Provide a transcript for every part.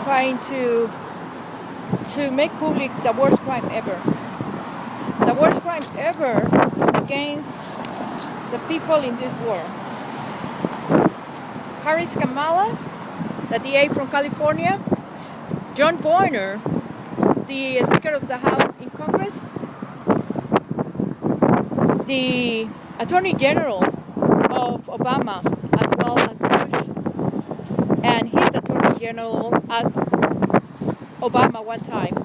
trying to make public the worst crime ever. The worst crime ever against the people in this world. Harris Kamala, the DA from California, John Boehner, the Speaker of the House in Congress, the Attorney General of Obama, as well as Bush, and his Attorney General as Obama one time,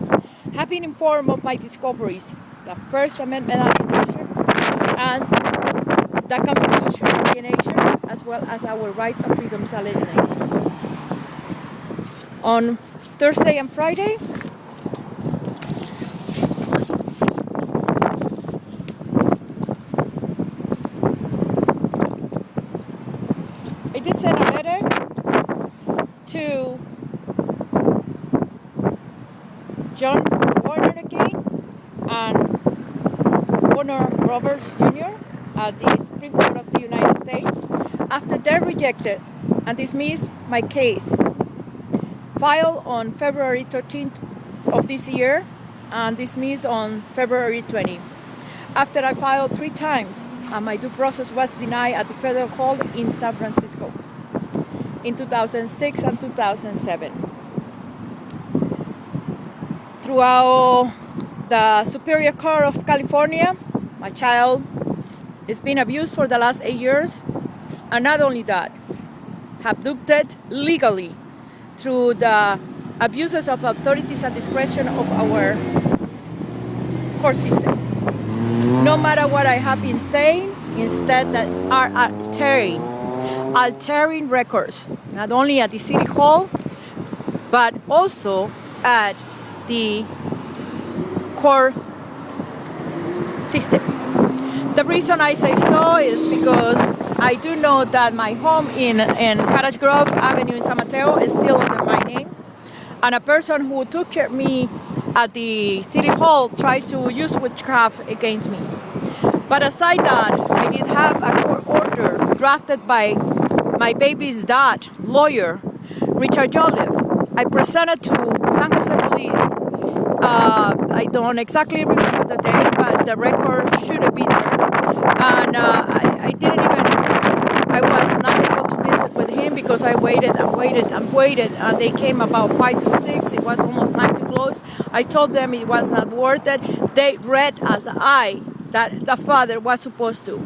have been informed of my discoveries, the First Amendment alienation and the Constitution alienation, as well as our rights and freedoms alienation. On Thursday and Friday, I did send a letter to John Boehner again and Warner Roberts Jr. at the Supreme Court of the United States after they rejected and dismissed my case filed on February 13th of this year and dismissed on February 20th. After I filed 3 times and my due process was denied at the federal court in San Francisco in 2006 and 2007. Throughout the Superior Court of California, my child has been abused for the last 8 years, and not only that, abducted legally through the abuses of authorities and discretion of our court system. No matter what I have been saying, instead that are altering records, not only at the City Hall, but also at the court system. The reason I say so is because I do know that my home in Cottage Grove Avenue in San Mateo is still under my name, and a person who took care of me at the City Hall tried to use witchcraft against me. But aside that, I did have a court order drafted by my baby's dad, lawyer, Richard Joliffe. I presented to San Jose Police. I don't exactly remember the day, but the record should have been there. And I was not able to visit with him because I waited and they came about 5 to 6. It was almost time to close. I told them it was not worth it. They read as that the father was supposed to.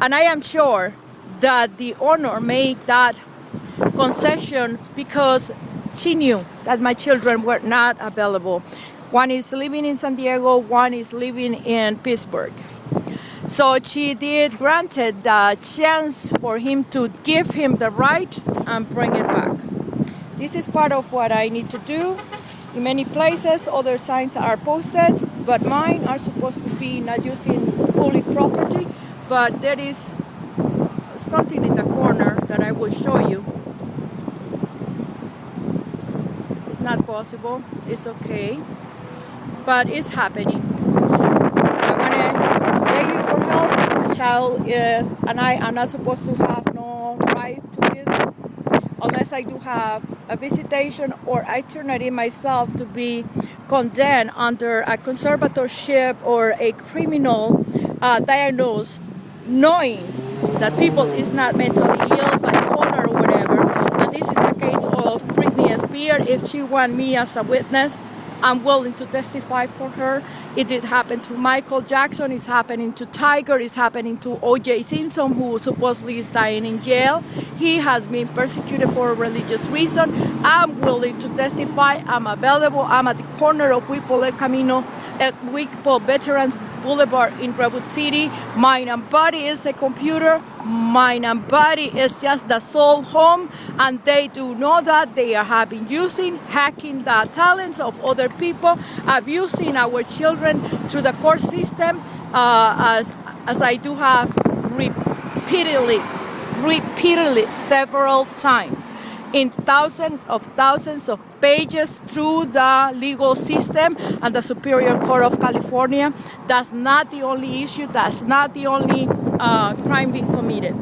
And I am sure that the owner made that concession because she knew that my children were not available. One is living in San Diego, one is living in Pittsburgh. So she did granted the chance for him to give him the right and bring it back. This is part of what I need to do. In many places, other signs are posted, but mine are supposed to be not using public property, but there is something in the corner that I will show you. It's not possible, it's okay, but it's happening. I want to beg you for help. My child and I are not supposed to have no right to visit unless I do have a visitation or I turn it in myself to be condemned under a conservatorship or a criminal diagnosis, knowing that people is not mentally ill, bipolar or whatever. And this is the case of Britney Spears. If she wants me as a witness, I'm willing to testify for her. It did happen to Michael Jackson, it's happening to Tiger, it's happening to O.J. Simpson, who supposedly is dying in jail. He has been persecuted for a religious reason. I'm willing to testify, I'm available, I'm at the corner of Whipple El Camino at Whipple Veterans Boulevard in Redwood City. Mind and body is a computer. Mind and body is just the soul home, and they do know that they have been hacking the talents of other people, abusing our children through the court system, as I do have repeatedly several times in thousands of pages through the legal system and the Superior Court of California. That's not the only issue, that's not the only crime being committed.